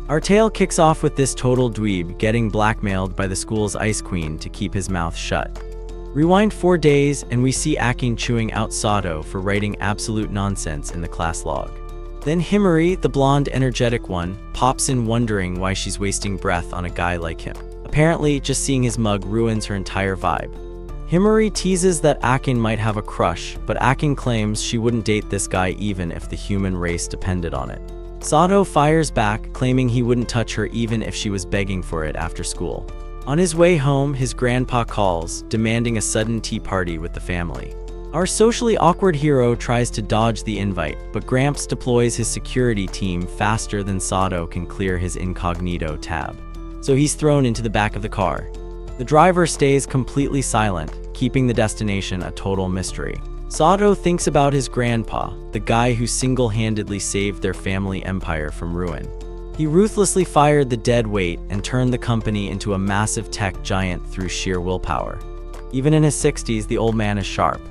Our tale kicks off with this total dweeb getting blackmailed by the school's ice queen to keep his mouth shut. Rewind 4 days and we see Akin chewing out Sato for writing absolute nonsense in the class log. Then Himari, the blonde energetic one, pops in wondering why she's wasting breath on a guy like him. Apparently, just seeing his mug ruins her entire vibe. Himari teases that Akin might have a crush, but Akin claims she wouldn't date this guy even if the human race depended on it. Sato fires back, claiming he wouldn't touch her even if she was begging for it after school. On his way home, his grandpa calls, demanding a sudden tea party with the family. Our socially awkward hero tries to dodge the invite, but Gramps deploys his security team faster than Sato can clear his incognito tab. So he's thrown into the back of the car. The driver stays completely silent, keeping the destination a total mystery. Sato thinks about his grandpa, the guy who single-handedly saved their family empire from ruin. He ruthlessly fired the dead weight and turned the company into a massive tech giant through sheer willpower. Even in his 60s, the old man is sharp.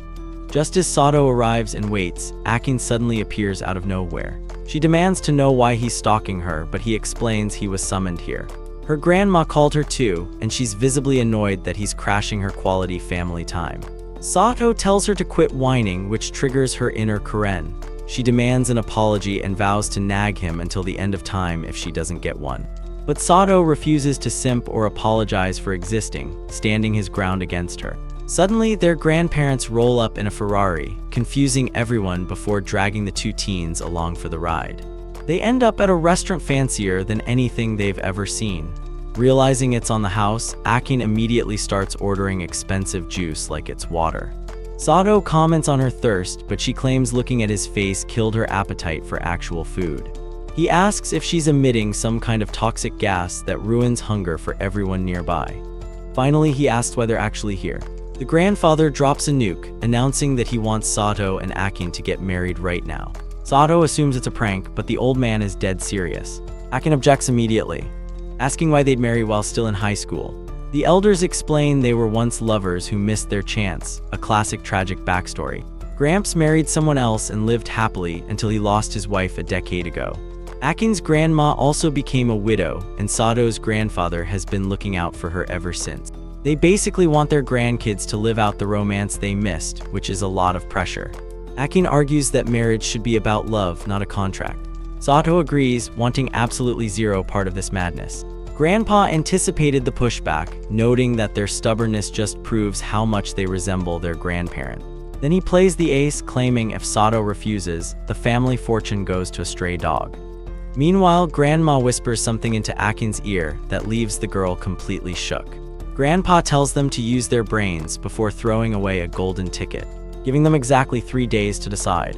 Just as Sato arrives and waits, Akin suddenly appears out of nowhere. She demands to know why he's stalking her, but he explains he was summoned here. Her grandma called her too, and she's visibly annoyed that he's crashing her quality family time. Sato tells her to quit whining, which triggers her inner Karen. She demands an apology and vows to nag him until the end of time if she doesn't get one. But Sato refuses to simp or apologize for existing, standing his ground against her. Suddenly, their grandparents roll up in a Ferrari, confusing everyone before dragging the two teens along for the ride. They end up at a restaurant fancier than anything they've ever seen. Realizing it's on the house, Akin immediately starts ordering expensive juice like it's water. Sato comments on her thirst, but she claims looking at his face killed her appetite for actual food. He asks if she's emitting some kind of toxic gas that ruins hunger for everyone nearby. Finally, he asks why they're actually here. The grandfather drops a nuke, announcing that he wants Sato and Akin to get married right now. Sato assumes it's a prank, but the old man is dead serious. Akin objects immediately, asking why they'd marry while still in high school. The elders explain they were once lovers who missed their chance, a classic tragic backstory. Gramps married someone else and lived happily until he lost his wife a decade ago. Akin's grandma also became a widow, and Sato's grandfather has been looking out for her ever since. They basically want their grandkids to live out the romance they missed, which is a lot of pressure. Akin argues that marriage should be about love, not a contract. Sato agrees, wanting absolutely zero part of this madness. Grandpa anticipated the pushback, noting that their stubbornness just proves how much they resemble their grandparent. Then he plays the ace, claiming if Sato refuses, the family fortune goes to a stray dog. Meanwhile, Grandma whispers something into Akin's ear that leaves the girl completely shook. Grandpa tells them to use their brains before throwing away a golden ticket, giving them exactly 3 days to decide.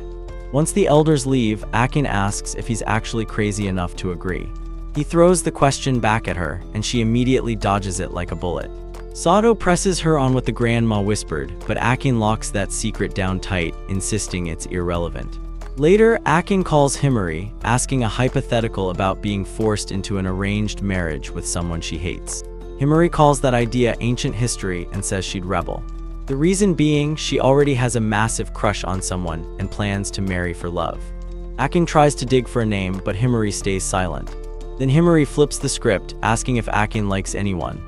Once the elders leave, Akin asks if he's actually crazy enough to agree. He throws the question back at her, and she immediately dodges it like a bullet. Sato presses her on what the grandma whispered, but Akin locks that secret down tight, insisting it's irrelevant. Later, Akin calls Himari, asking a hypothetical about being forced into an arranged marriage with someone she hates. Himari calls that idea ancient history and says she'd rebel. The reason being, she already has a massive crush on someone and plans to marry for love. Akin tries to dig for a name, but Himari stays silent. Then Himari flips the script, asking if Akin likes anyone.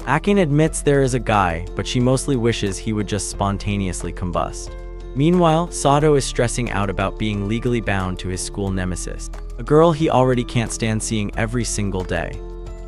Akin admits there is a guy, but she mostly wishes he would just spontaneously combust. Meanwhile, Sato is stressing out about being legally bound to his school nemesis, a girl he already can't stand seeing every single day.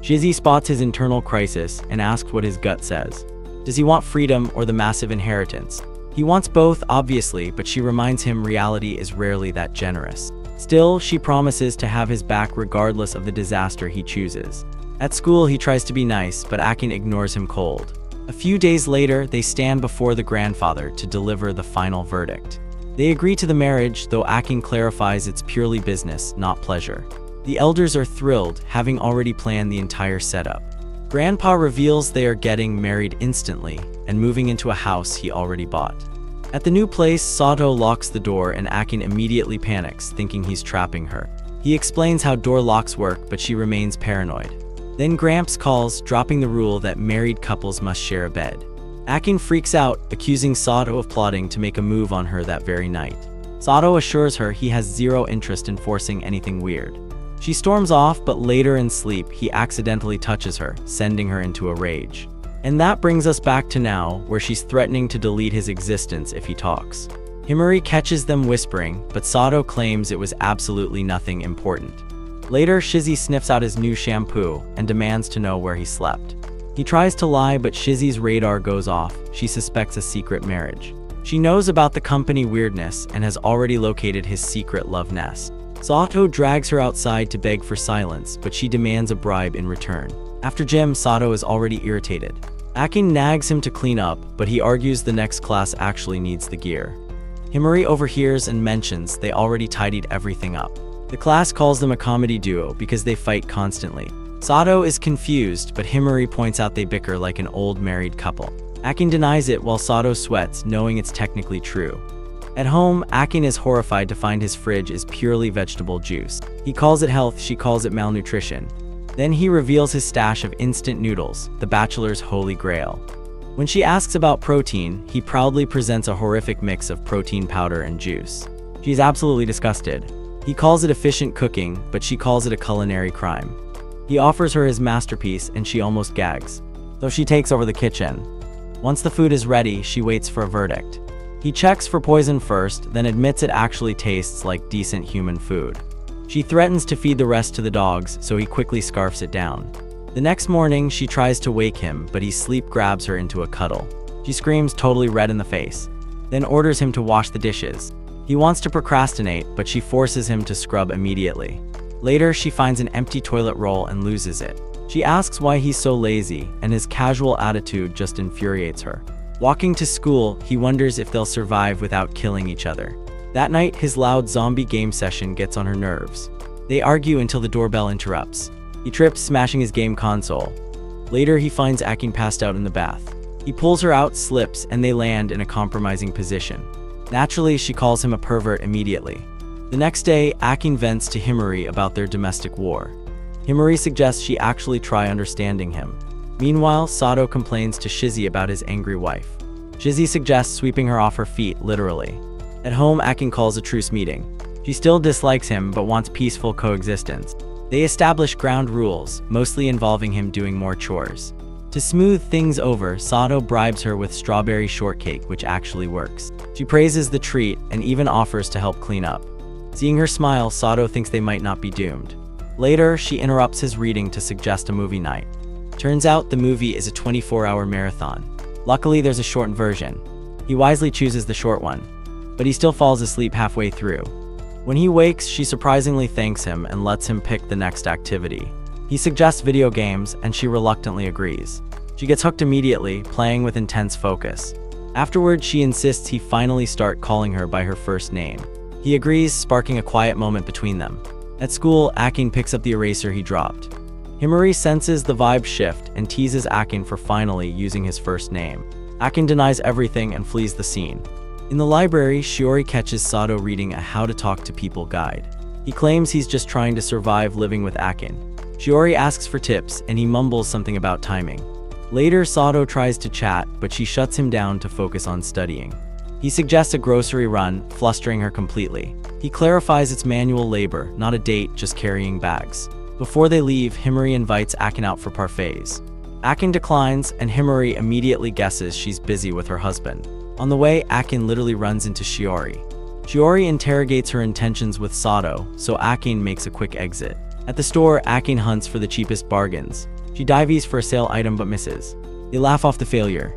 Jizzy spots his internal crisis and asks what his gut says. Does he want freedom or the massive inheritance? He wants both, obviously, but she reminds him reality is rarely that generous. Still, she promises to have his back regardless of the disaster he chooses. At school, he tries to be nice, but Akin ignores him cold. A few days later, they stand before the grandfather to deliver the final verdict. They agree to the marriage, though Akin clarifies it's purely business, not pleasure. The elders are thrilled, having already planned the entire setup. Grandpa reveals they are getting married instantly and moving into a house he already bought. At the new place, Sato locks the door and Akin immediately panics, thinking he's trapping her. He explains how door locks work, but she remains paranoid. Then Gramps calls, dropping the rule that married couples must share a bed. Akin freaks out, accusing Sato of plotting to make a move on her that very night. Sato assures her he has zero interest in forcing anything weird. She storms off, but later in sleep, he accidentally touches her, sending her into a rage. And that brings us back to now, where she's threatening to delete his existence if he talks. Himari catches them whispering, but Sato claims it was absolutely nothing important. Later, Shizzy sniffs out his new shampoo and demands to know where he slept. He tries to lie, but Shizzy's radar goes off. She suspects a secret marriage. She knows about the company weirdness and has already located his secret love nest. Sato drags her outside to beg for silence, but she demands a bribe in return. After gym, Sato is already irritated. Akin nags him to clean up, but he argues the next class actually needs the gear. Himari overhears and mentions they already tidied everything up. The class calls them a comedy duo because they fight constantly. Sato is confused, but Himari points out they bicker like an old married couple. Akin denies it while Sato sweats, knowing it's technically true. At home, Akin is horrified to find his fridge is purely vegetable juice. He calls it health, she calls it malnutrition. Then he reveals his stash of instant noodles, the bachelor's holy grail. When she asks about protein, he proudly presents a horrific mix of protein powder and juice. She's absolutely disgusted. He calls it efficient cooking, but she calls it a culinary crime. He offers her his masterpiece and she almost gags, though she takes over the kitchen. Once the food is ready, she waits for a verdict. He checks for poison first, then admits it actually tastes like decent human food. She threatens to feed the rest to the dogs, so he quickly scarfs it down. The next morning, she tries to wake him, but he sleep grabs her into a cuddle. She screams, totally red in the face, then orders him to wash the dishes. He wants to procrastinate, but she forces him to scrub immediately. Later, she finds an empty toilet roll and loses it. She asks why he's so lazy, and his casual attitude just infuriates her. Walking to school, he wonders if they'll survive without killing each other. That night, his loud zombie game session gets on her nerves. They argue until the doorbell interrupts. He trips, smashing his game console. Later, he finds Akin passed out in the bath. He pulls her out, slips, and they land in a compromising position. Naturally, she calls him a pervert immediately. The next day, Akin vents to Himari about their domestic war. Himari suggests she actually try understanding him. Meanwhile, Sato complains to Shizzy about his angry wife. Shizzy suggests sweeping her off her feet, literally. At home, Akin calls a truce meeting. She still dislikes him but wants peaceful coexistence. They establish ground rules, mostly involving him doing more chores. To smooth things over, Sato bribes her with strawberry shortcake, which actually works. She praises the treat and even offers to help clean up. Seeing her smile, Sato thinks they might not be doomed. Later, she interrupts his reading to suggest a movie night. Turns out the movie is a 24-hour marathon. Luckily, there's a shortened version. He wisely chooses the short one, but he still falls asleep halfway through. When he wakes, she surprisingly thanks him and lets him pick the next activity. He suggests video games, and she reluctantly agrees. She gets hooked immediately, playing with intense focus. Afterward, she insists he finally start calling her by her first name. He agrees, sparking a quiet moment between them. At school, Akin picks up the eraser he dropped. Himari senses the vibe shift and teases Akin for finally using his first name. Akin denies everything and flees the scene. In the library, Shiori catches Sato reading a How to Talk to People guide. He claims he's just trying to survive living with Akin. Shiori asks for tips, and he mumbles something about timing. Later, Sato tries to chat, but she shuts him down to focus on studying. He suggests a grocery run, flustering her completely. He clarifies it's manual labor, not a date, just carrying bags. Before they leave, Himari invites Akin out for parfaits. Akin declines, and Himari immediately guesses she's busy with her husband. On the way, Akin literally runs into Shiori. Shiori interrogates her intentions with Sato, so Akin makes a quick exit. At the store, Akin hunts for the cheapest bargains. She dives for a sale item but misses. They laugh off the failure.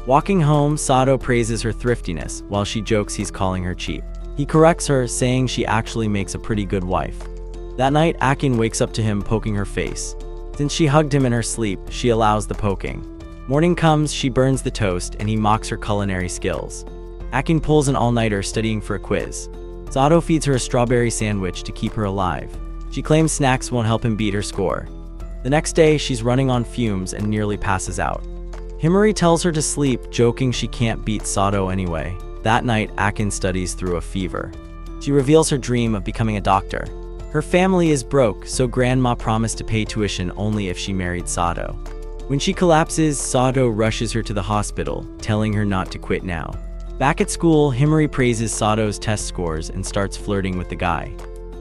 Walking home, Sato praises her thriftiness, while she jokes he's calling her cheap. He corrects her, saying she actually makes a pretty good wife. That night, Akin wakes up to him poking her face. Since she hugged him in her sleep, she allows the poking. Morning comes, she burns the toast, and he mocks her culinary skills. Akin pulls an all-nighter studying for a quiz. Sato feeds her a strawberry sandwich to keep her alive. She claims snacks won't help him beat her score. The next day, she's running on fumes and nearly passes out. Himari tells her to sleep, joking she can't beat Sato anyway. That night, Akin studies through a fever. She reveals her dream of becoming a doctor. Her family is broke, so Grandma promised to pay tuition only if she married Sato. When she collapses, Sato rushes her to the hospital, telling her not to quit now. Back at school, Himari praises Sato's test scores and starts flirting with the guy.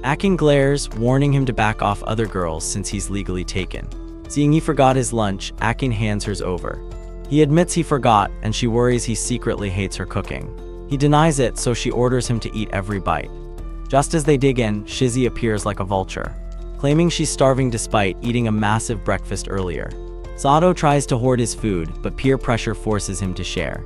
Akin glares, warning him to back off other girls since he's legally taken. Seeing he forgot his lunch, Akin hands hers over. He admits he forgot, and she worries he secretly hates her cooking. He denies it, so she orders him to eat every bite. Just as they dig in, Shizzy appears like a vulture, claiming she's starving despite eating a massive breakfast earlier. Sato tries to hoard his food, but peer pressure forces him to share.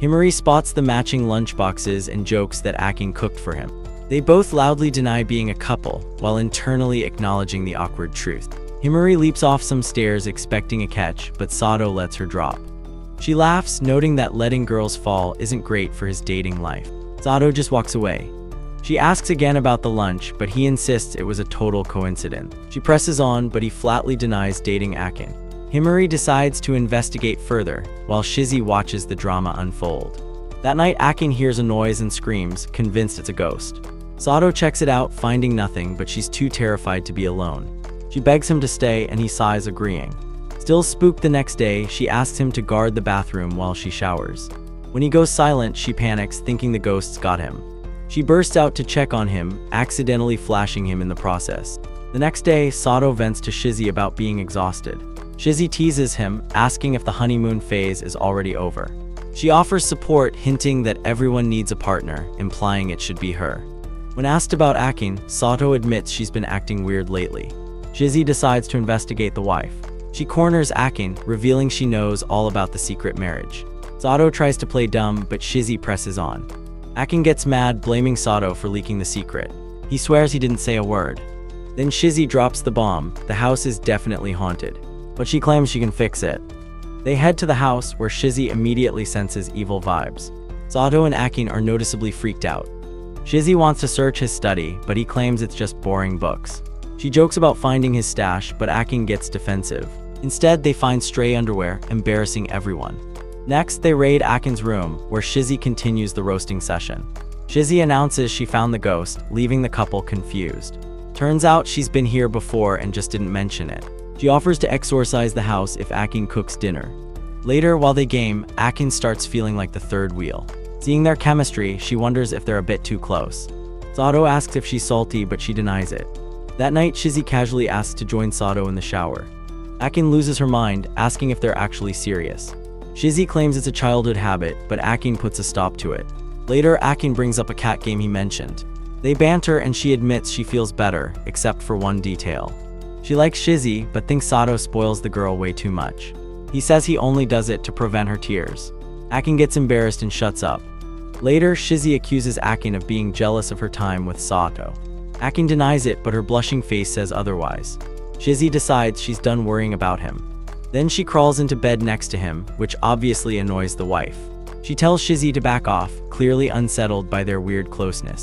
Himari spots the matching lunchboxes and jokes that Akin cooked for him. They both loudly deny being a couple, while internally acknowledging the awkward truth. Himari leaps off some stairs expecting a catch, but Sato lets her drop. She laughs, noting that letting girls fall isn't great for his dating life. Sato just walks away. She asks again about the lunch, but he insists it was a total coincidence. She presses on, but he flatly denies dating Akin. Himari decides to investigate further, while Shizzy watches the drama unfold. That night, Akin hears a noise and screams, convinced it's a ghost. Sato checks it out, finding nothing, but she's too terrified to be alone. She begs him to stay, and he sighs, agreeing. Still spooked the next day, she asks him to guard the bathroom while she showers. When he goes silent, she panics, thinking the ghosts got him. She bursts out to check on him, accidentally flashing him in the process. The next day, Sato vents to Shizzy about being exhausted. Shizzy teases him, asking if the honeymoon phase is already over. She offers support, hinting that everyone needs a partner, implying it should be her. When asked about Akin, Sato admits she's been acting weird lately. Shizzy decides to investigate the wife. She corners Akin, revealing she knows all about the secret marriage. Sato tries to play dumb, but Shizzy presses on. Akin gets mad, blaming Sato for leaking the secret. He swears he didn't say a word. Then Shizzy drops the bomb. The house is definitely haunted, but she claims she can fix it. They head to the house, where Shizzy immediately senses evil vibes. Sato and Akin are noticeably freaked out. Shizzy wants to search his study, but he claims it's just boring books. She jokes about finding his stash, but Akin gets defensive. Instead, they find stray underwear, embarrassing everyone. Next, they raid Akin's room, where Shizzy continues the roasting session. Shizzy announces she found the ghost, leaving the couple confused. Turns out she's been here before and just didn't mention it. She offers to exorcise the house if Akin cooks dinner. Later, while they game, Akin starts feeling like the third wheel. Seeing their chemistry, she wonders if they're a bit too close. Sato asks if she's salty, but she denies it. That night, Shizzy casually asks to join Sato in the shower. Akin loses her mind, asking if they're actually serious. Shizzy claims it's a childhood habit, but Akin puts a stop to it. Later, Akin brings up a cat game he mentioned. They banter, and she admits she feels better, except for one detail. She likes Shizzy, but thinks Sato spoils the girl way too much. He says he only does it to prevent her tears. Akin gets embarrassed and shuts up. Later, Shizzy accuses Akin of being jealous of her time with Sato. Akin denies it, but her blushing face says otherwise. Shizzy decides she's done worrying about him. Then she crawls into bed next to him, which obviously annoys the wife. She tells Shizzy to back off, clearly unsettled by their weird closeness.